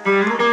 Thank you.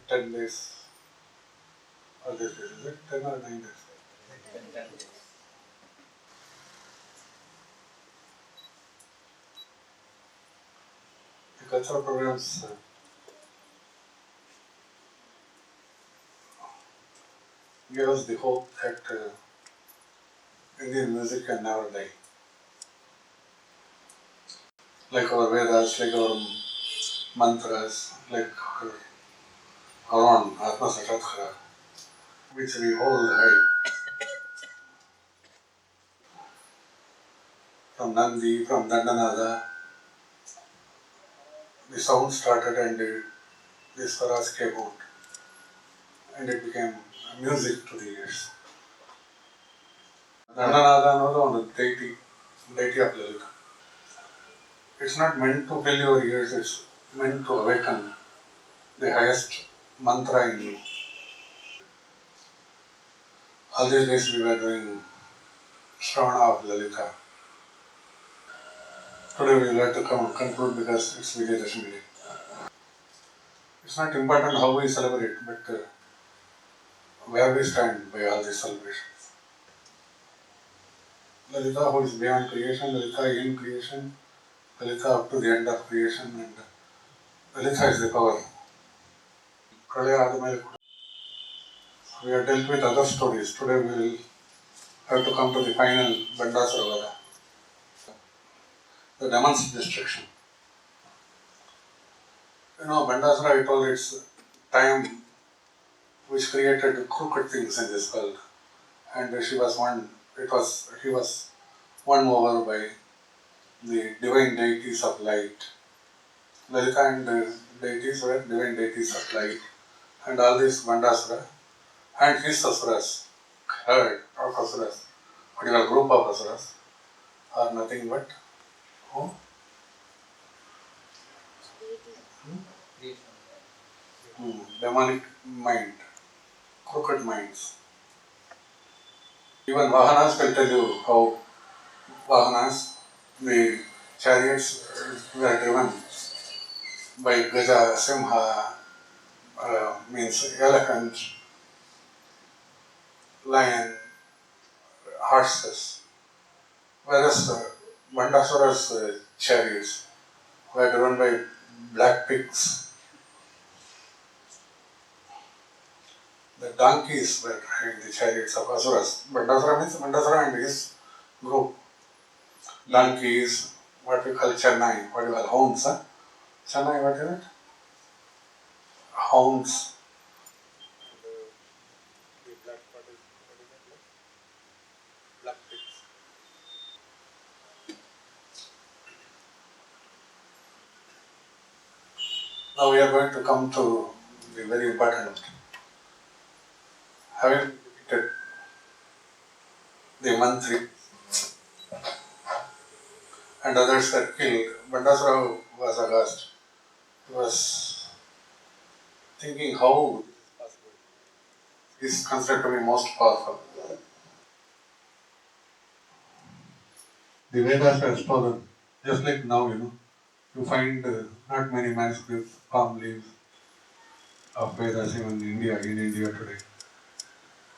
10 days or this days, is it 10 or 9 days? The cultural programs give us the hope that Indian music can never die. Like our Vedas, like our mantras, like our own Atma Sakshatkara, which we hold high. From Nandi, from Dandanada, the sound started and the swaras came out. And it became music to the ears. Dandanada ಅನ್ನೋದು ಒಂದು deity of Lalita. It's not meant to fill your ears, it's meant to awaken the highest mantra in you. All these days we were doing Shravana of Lalita. Today we will have to conclude because it's Vijayadashami Day. It's not important how we celebrate, but where we stand by all these celebrations. Lalita who is beyond creation, Lalita in creation, Lalita up to the end of creation, and Lalita is the power. Pralaya ಆದಮೇಲೆ we have dealt with other stories. Today we will have to come to the final Bandasura Vada, the demon's destruction. You know, Bandasura, I told it's time which created crooked things in this world, and he was won over by the divine deities of light. Lalita and the deities were divine deities of light, and all these Bandasura and his asuras, herd of asuras, particular group of asuras, are nothing but demonic mind, crooked minds. Even Vahanas will tell you how Vahanas, the chariots were driven by Gaja, Simha, means elephant, lion, horses, whereas Bandasura's chariots were driven by black pigs. The donkeys were driving the chariots of Asuras. Bandasura means Bandasura and his group. Donkeys, what we call Chennai, what we call hounds. Huh? Chennai, what is it? Hounds. The black, what is that? Black pigs. Now we are going to come to the very important. Having defeated the Mantri and others were killed, Bandasura was aghast. He was thinking how he is considered to be most powerful. The Vedas were stolen, just like now, you find not many manuscripts, palm leaves of Vedas even in India today.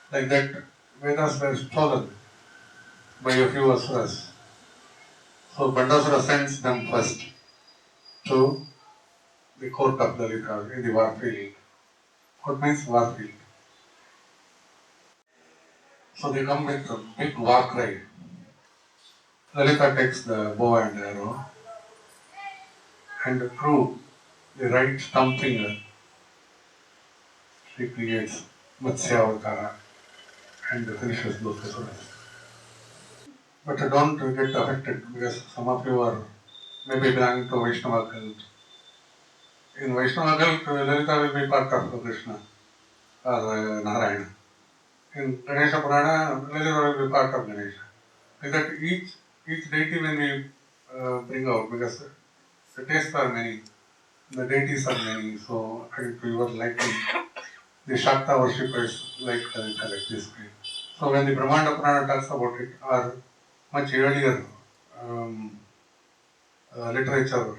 Like that, Vedas were stolen by a few asuras. So Bandasura sends them first to the court of Lalita in the war field. What means war field? So they come with a big war cry. Lalita takes the bow and arrow and through the right thumb finger she creates Matsya Avatara and finishes those asuras. But don't get affected because some of you are maybe belonging to Vaishnava cult. In Vaishnava cult, Lalita will be part of Krishna or Narayana. In Ganesha Purana, Lalita will be part of Ganesha. Like that each deity when we bring out, because the tastes are many, the deities are many, so according to your liking, the Shakta worshippers like Lalita like this way. So when the Brahmanda Purana talks about it, or much earlier literature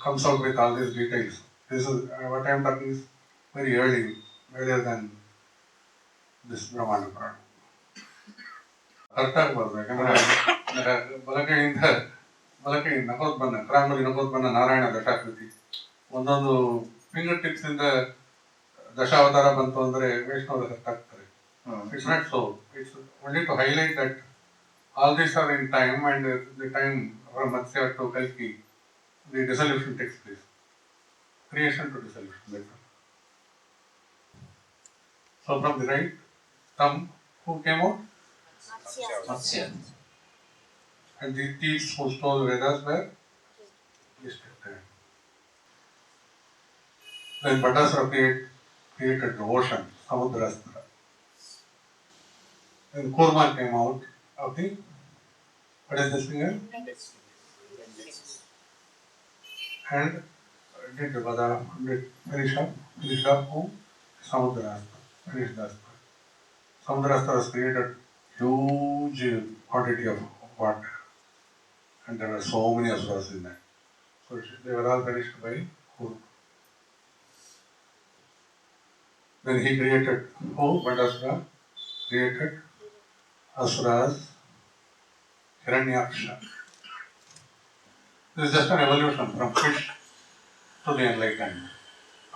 comes out with all these details. This is what I am talking is very early, earlier than this Brahmana Purana. ಅರ್ಥ ಆಗ್ಬಾರ್ದು, ಯಾಕಂದ್ರೆ ಬಲಕೈಯಿಂದ ನಕೋದ್ಬನ್ನ ಕ್ರಾಂಗಲಿ ನಕೋದ್ಬನ್ನ ನಾರಾಯಣ ದಶಾಕೃತಿ ಒಂದೊಂದು finger tips ಇಂದ ದಶಾವತಾರ ಬಂತು ಅಂದ್ರೆ ವೈಷ್ಣವರು ಅರ್ಥ it's not so, it's only to highlight that all these are in time and the time from Matsya to ಕಲ್ಕಿ the dissolution takes place, creation to dissolution. That's all. So from the right thumb, who came out? Matsya. And the thieves who stole Vedas were distracted. Then Bhattasura created the ocean, Samudrastra. Then Kurma came out of the, what is this finger? And did the Vada, did finish up who? Samudrastra, finished the Astra. Samudrastra was created huge quantity of water, and there were so many asuras in that. So they were all finished by Kuru. Then he created who? Bhattasura created asuras, Hiranyaksha. This is just an evolution from fish to the enlightenment,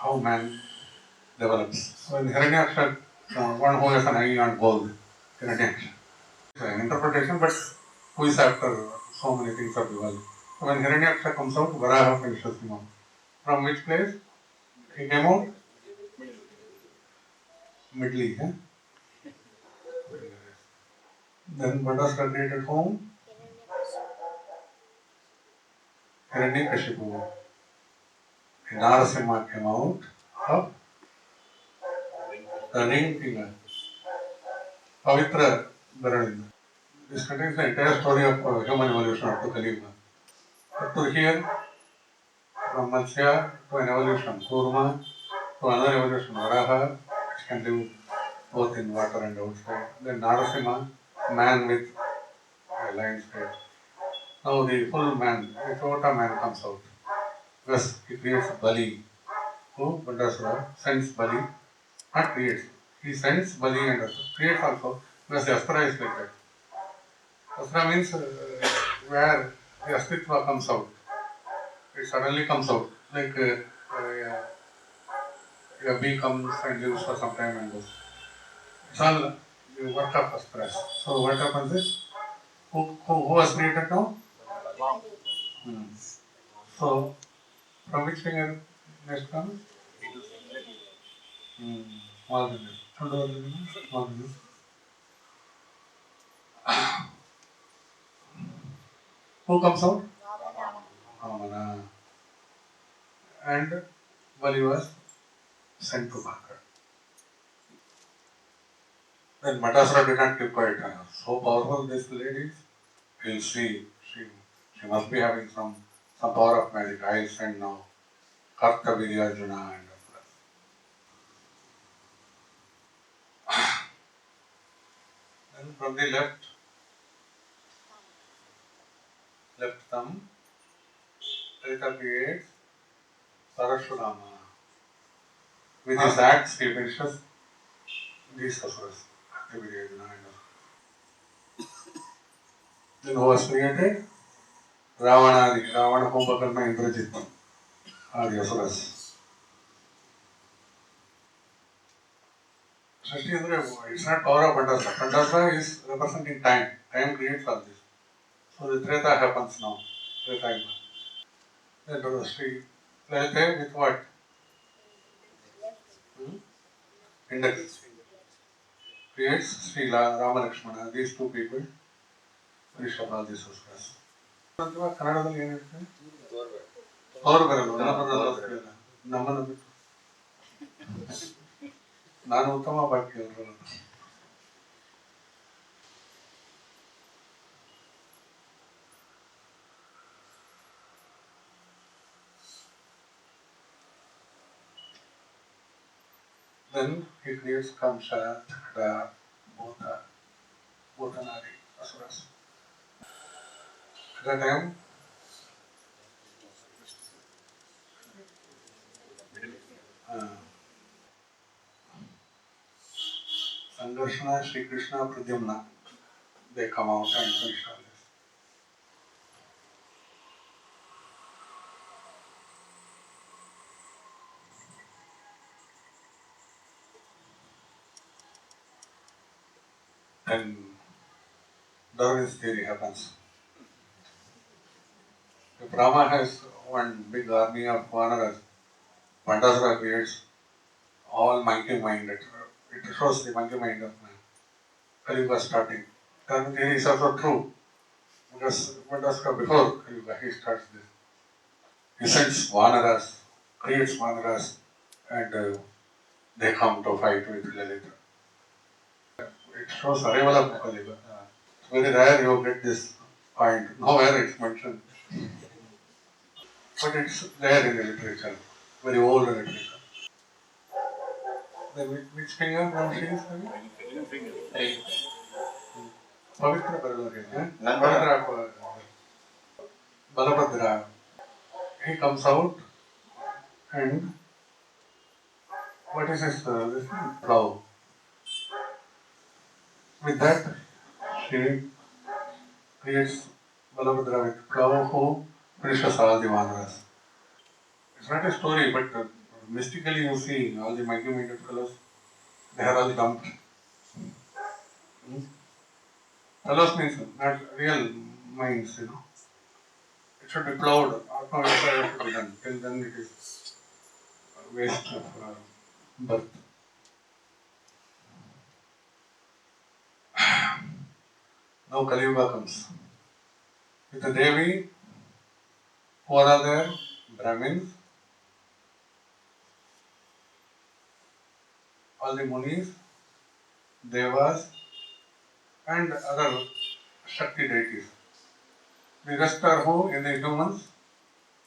how man develops. So in Hiranyaksha, one who has an eye on gold, Hiranyaksha. It's an interpretation, but who is after so many things of the world. So when Hiranyaksha comes out, Varaha finishes him out. From which place he came out? Middle East. Then Bhattasura created whom? Hiranyakashipu. Narasimha came out of the ring finger, Pavitra Baralinda. This contains the entire story of human evolution up to Kalima. Up to here, from Matsya to an evolution, Kurma, to another evolution, Varaha, which can live both in water and outside. Then Narasimha, man with a lion's head. Now the full man, the Chota man comes out. Thus he creates Bali. Who? Bhattasura sends Bali, not creates. He sends Bali and creates also. Thus the Astra is like that. Astra means where the Astitva comes out. It suddenly comes out. Like a bee comes and lives for some time and goes. It's all the work of Astras. So what happens is, who was created now? So from which finger next comes? Small finger. Small finger. Who comes out? Vamana. And Bali was sent to Bhakra. Then Bhattasura did not keep quiet. So powerful this lady is, you'll see, she must be having some power of magic. I'll send now Karta Vidyarjuna and then from the left thumb, Lita creates Parashurama. With his axe, he finishes these asuras, Karta Vidyarjuna and then who was created? Ravana, Kumbhakarna, Indrajit are the asuras. Shashti Indra, it's not power of Bhattasura. Bhattasura is representing time. Time creates all this. So the Treta happens now. Treta Yuga. Then Sri Lalite with what? Index. Creates Sri Rama Lakshmana. These two people finish up all these asuras. ಕನ್ನಡದಲ್ಲಿ ಏನು ಹೇಳ್ತಾರೆ? ಅವ್ರು ಬರಲ್ಲ, ನಮ್ಮನ್ನು ಬಿಟ್ಟು ನಾನು ಉತ್ತಮ ಬಾಕಿ ಅವರು. Then he creates Kamsa, Takada, Bhotanadi, asuras. At that time, Sangarshana, Sri Krishna, Pradyumna, they come out and finish all this. Then Darwin's theory happens. If Rama has one big army of Vanaras, Pandasara creates all monkey mind. It shows the monkey mind of man. Kali starting. Darwin theory is also true because Pandasara before Kali he starts this. He sends Vanaras, creates Vanaras, and they come to fight with Lalita. It shows arrival of Kali. It's very rare you get this point. Nowhere it's mentioned. But it's there in the literature, very old literature. Then which finger now she is having? Pavitra Parvati. Pavitra Balabhadra. He comes out and what is this plow? With that, she creates Balabhadra with plow who finishes all the Vanaras. It's not a story, but mystically you see all the monkey-minded fellows, they are all dumped. Fellows means not real minds, It should be plowed. Atma Vipaya should be done. Till then it is a waste of birth. Now Kali Yuga comes. With the Devi, who are there? Brahmins, all the Munis, Devas, and other Shakti deities. The rest are who in the humans?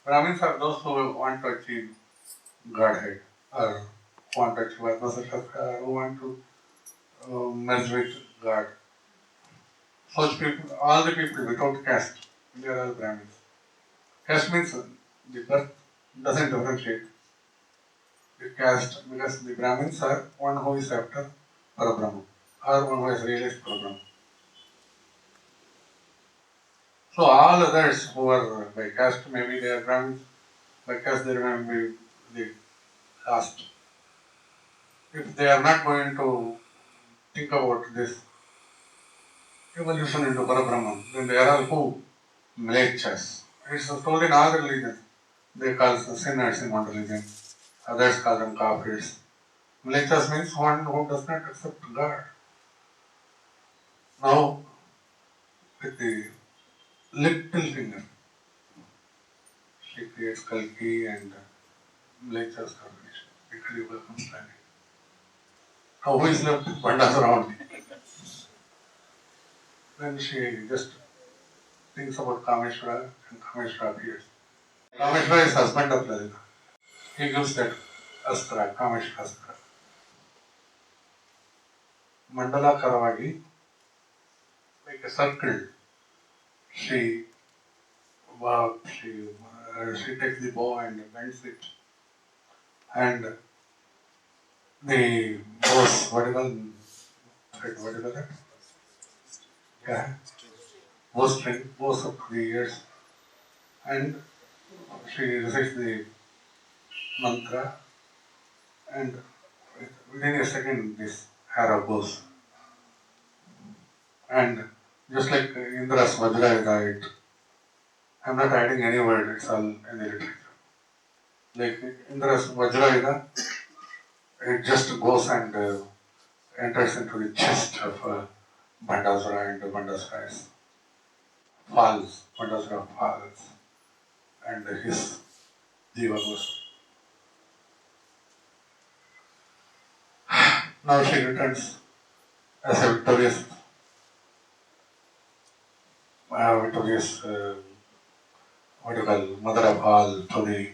Brahmins are those who want to achieve Godhead, or who want to achieve Atmasashastra, or who want to merge with God. Such people, all the people without caste, they are all Brahmins. Caste means the birth doesn't differentiate the caste because the Brahmins are one who is after Parabrahma or one who has realized Parabrahma. So all others who are by caste, maybe they are Brahmins, by caste they may be the caste. If they are not going to think about this evolution into Parabrahman, then they are all who? Mlechas. It's told in all religions. They call sinners in one religion, others call them kafirs. Mlechas means one who does not accept God. Now, with the little finger, she creates Kalki and Mlechas combination. The Kali Yuga comes planning. Now, who is left? Pandas around. Then she just thinks about Kameshwara and Kameshwara appears. Kameshwara is husband of Lalita. He gives that Astra, Kameshwara Astra. Mandala Karavagi, like a circle, she she takes the bow and bends it. And the bows, what do you call that? Yeah, bowstring, bows up to the ears. And she recites the mantra, and within a second, this arrow goes. And just like Indra's Vajrayuda, I'm not adding any word, it's all in the literature. Like Indra's Vajrayuda, it just goes and enters into the chest of Bandasura, and Bandasura falls. Bandasura falls, and his jiva goes. Now she returns as a victorious, what do you call, mother of all to the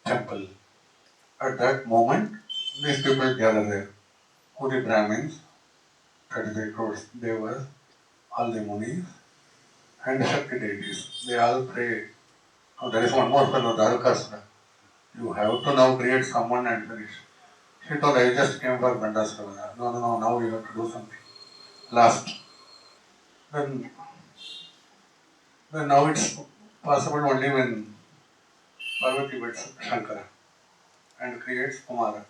temple. At that moment, these people gather there. Who the Brahmins, 33 crores, Devas, all the Munis, and the Shakti deities. They all pray. Now there is one more fellow, Darakasura. You have to now create someone and finish. She told, I just came for Bandasravana. No, no, no, now you have to do something. Last. Then, then now it's possible only when Parvati meets Shankara and creates Kumara.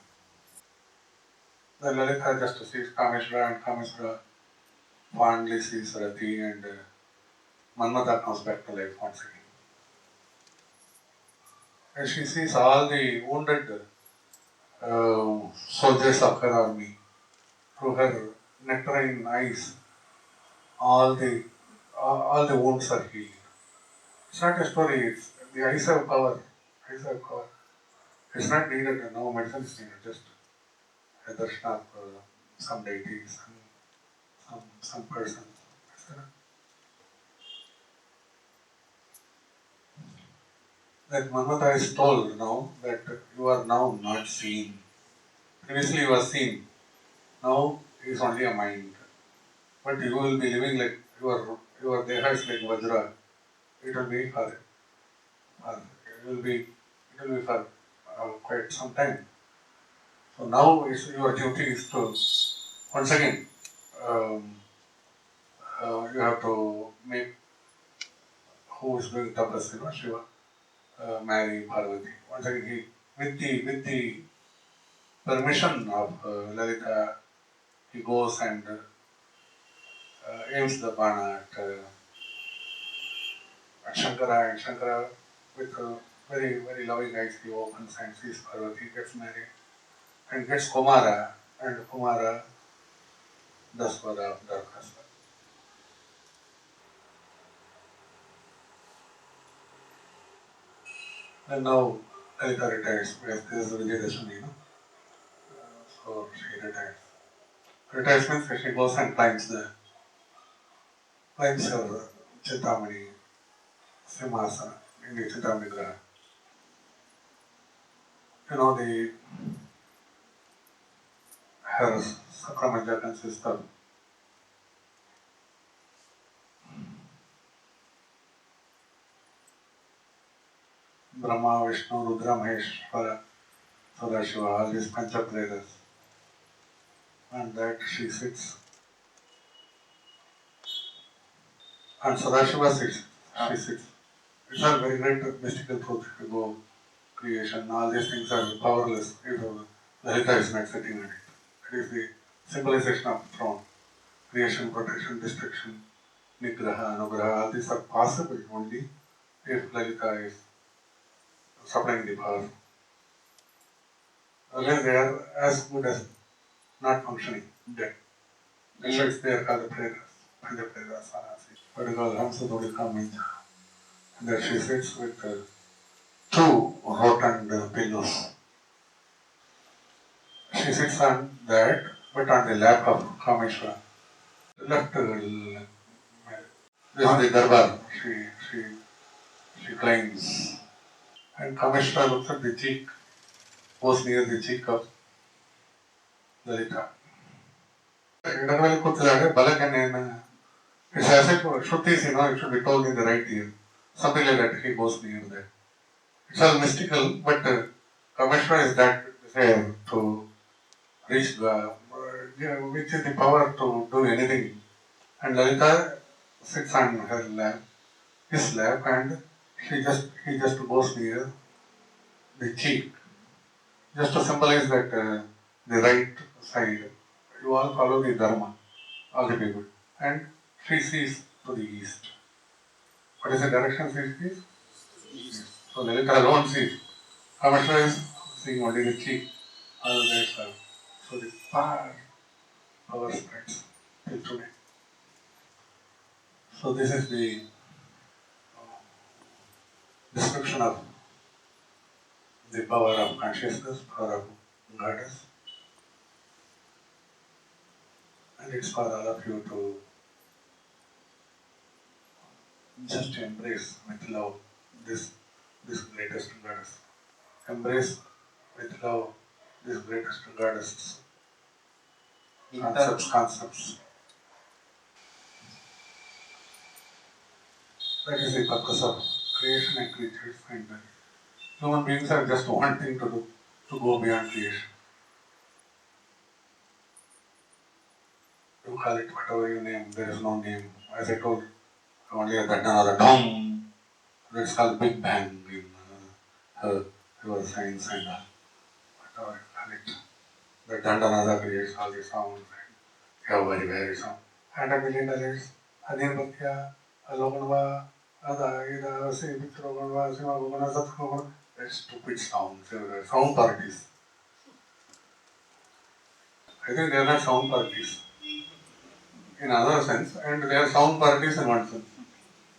Then Lalita just sees Kameshwara and Kameshwara fondly sees Rati and Manmata comes back to life once again. And she sees all the wounded soldiers of her army through her nectarine eyes. All the wounds are healed. It's not a story. It's the eyes have power. Eyes have power. It's not needed. No medicine is needed. Just a darshan of some deity, some person. That Manmata is told now that you are now not seen. Previously you were seen. Now it is only a mind. But you will be living like your deha is like Vajra. It will be it will be for quite some time. So now your duty is to once again um, you have to make who is doing tapas, Shiva, marry Parvati. Once again with the permission of Lalita, he goes and aims the bana at Shankara, and Shankara with very very loving eyes he opens and sees Parvati, gets married and gets Kumara, and Kumara does for the Darkasa. And now Lalita retires because this is Vijayadashami, so she retires. Retires means that she goes and climbs her Chintamani Simhasana in the Chintamani Graha. The her Sakramanja consists of Brahma, Vishnu, Rudra, Maheshwara, Sadashiva, all these Panchapretas. And that she sits. And Sadashiva sits. She sits. It's a very great mystical truth. If you go creation, all these things are powerless if Lalita is not sitting on it. It is the symbolization of the throne. Creation, protection, destruction, Nigraha, Anugraha, all these are possible only if Lalita is supplying the power. Otherwise, they are as good as not functioning, dead. That's why they are called the Pretas, Panchapretas, Sanasi. But because Hamsadodi comes, that she sits with two rotund pillows. She sits on that, but on the lap of Kameshwara. Left this is the darbar. She climbs. And Kameshwara looks at the cheek, goes near the cheek of Lalita. Edagali kuttidare, balakane. It's as if Shruti is, it should be told in the right ear. Something like that, he goes near there. It's all mystical, but Kameshwara is that desire to reach which is the power to do anything. And Lalita sits on her lap, his lap, and he just goes near the cheek, just to symbolize that the right side. You all follow the dharma, all the people, and she sees to the east. What is the direction she sees? East. So Lalita alone sees. Kameshwara is seeing only the cheek, all the rest are. So the power spreads till today. So this is the description of the power of consciousness, power of goddess, and it's for all of you to just embrace with love this greatest goddess. Embrace with love this greatest goddess. Concepts. That is the purpose of creation and creatures, and human beings are just one thing to do, to go beyond creation. you call it whatever you name, there is no name. As I told, only a another dome. That's called Big Bang in your science and whatever you call it. The Dandanaza creates all the sounds and you have very sound. And a million dollars, Anirbatya, Aloganva, Ada, Ida, Say, Pitroganva, Simagana, Satkogan, that's stupid sounds, sound parties. I think they are not sound parties in another sense, and they are sound parties in one sense.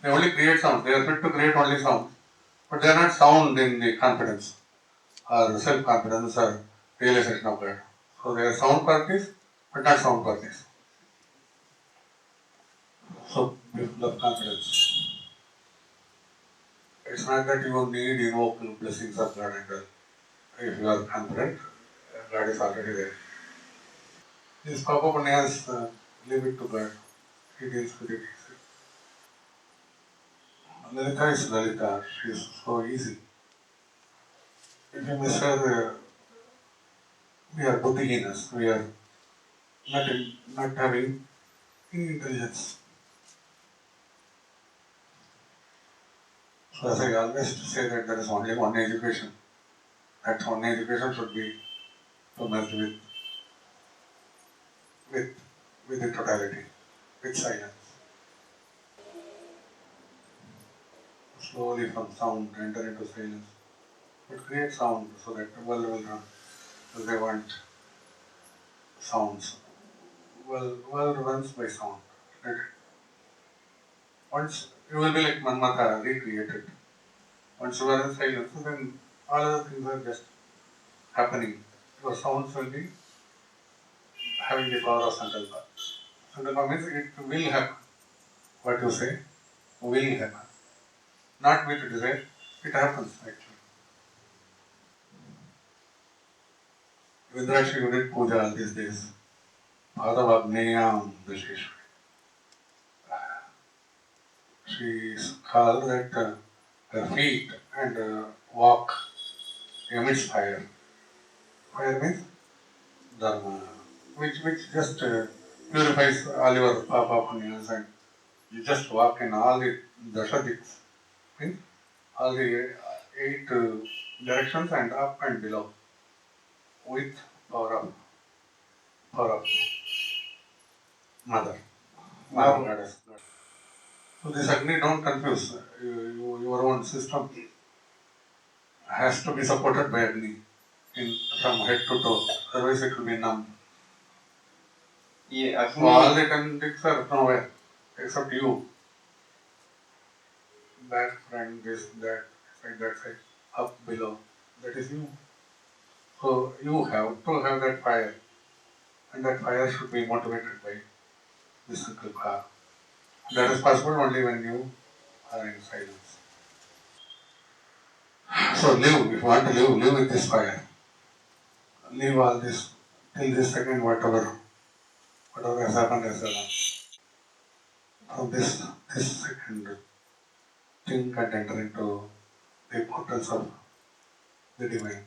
They only create sound, they are fit to create only sound, but they are not sound in the confidence or self confidence or realization of God. So they are sound parties, but not sound parties. So people of confidence. It's not that you need invoke blessings of God and if you are confident, God is already there. These Papa Punyas leave it to God. He deals with it easy. Lalita is Lalita. She is so easy. If you miss her, we are buddhihinas. We are not having any intelligence. So as I always say that there is only one education. That one education should be to merge with the totality, with silence. Slowly from sound enter into silence. But create sound so that the world will run. Because they want sounds. World runs by sound. Right? Once you will be like Manmatha recreated. Once you are in silence, then all other things are just happening. Your sounds will be having the power of Sankalpa. Sankalpa means it will happen. What you say will happen. Not with desire, it happens actually. Vidrashi did puja all these days. Bhadavagneyam Visheshwari. She is called that her feet and walk emits fire. Fire means dharma, which just purifies all your papa punyas and you just walk in all the dashadiks, means all the eight directions and up and below with power of mother goddess. So this Agni don't confuse. Your own system has to be supported by Agni from head to toe. Otherwise it will be numb. Yeah, So all the 10 dicks are nowhere except you. Back, front, this, that side, up, below. That is you. So you have to have that fire. And that fire should be motivated by this Sankalpa. That is possible only when you are in silence. So live, if you want to live with this fire. Leave all this till this second, whatever has happened has happened. From this second, think and enter into the portals of the divine.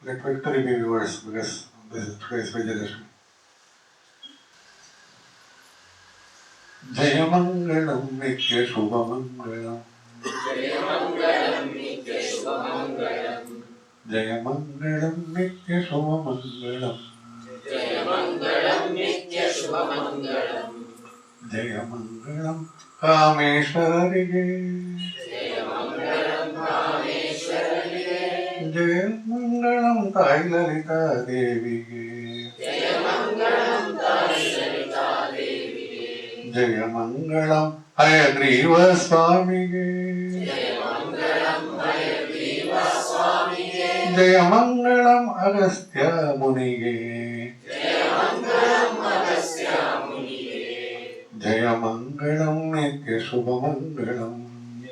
Let victory be yours because this is today's Vijayadashmi. Jayamangalam Nitya Shubhamangalam. Jayamangalam Nitya Shubhamangalam. Jayamangalam Nitya Shubhamangalam. Jayamangalam Nitya Shubhamangalam. Jayamangalam Kameshwarige. Jayamangalam Kameshwarige. Jayamangalam Thai Lalita Devige. Jayamangalam Thai Lalita Devige. Jayamangalam Hayagriva Swamige. Jayamangalam Hayagriva Swamige. Jayamangalam Agastya Munige. Jayamangalam Agastya Munige. Jayamangalam Nitya Shubhamangalam.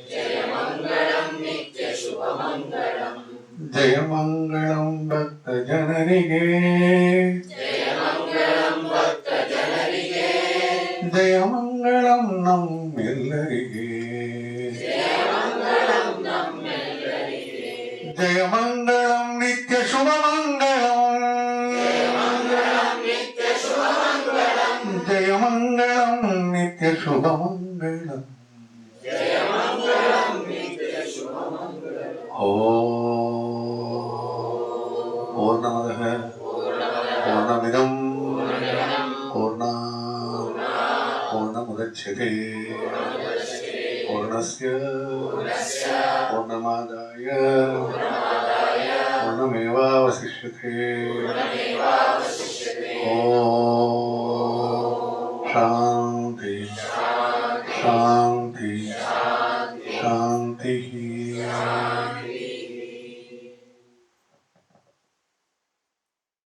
Jayamangalam Nitya Shubhamangalam. Jayamangalam Bhakta Janarige. Jayamangalam Bhakta Janarige. Jayamangalam Nammellarige. Jayamangalam Nammellarige. Jayamangalam Nitya Shubhamangalam. Jayamangalam Nitya Shubhamangalam. जयमङ्गलं नित्यशुभमङ्गलम् जयमङ्गलं नित्यशुभमङ्गलम् पूर्णमदः पूर्णमिदं पूर्णात् पूर्णमुदच्यते पूर्णस्य पूर्णमादाय पूर्णमेवावशिष्यते ॐ शान्ति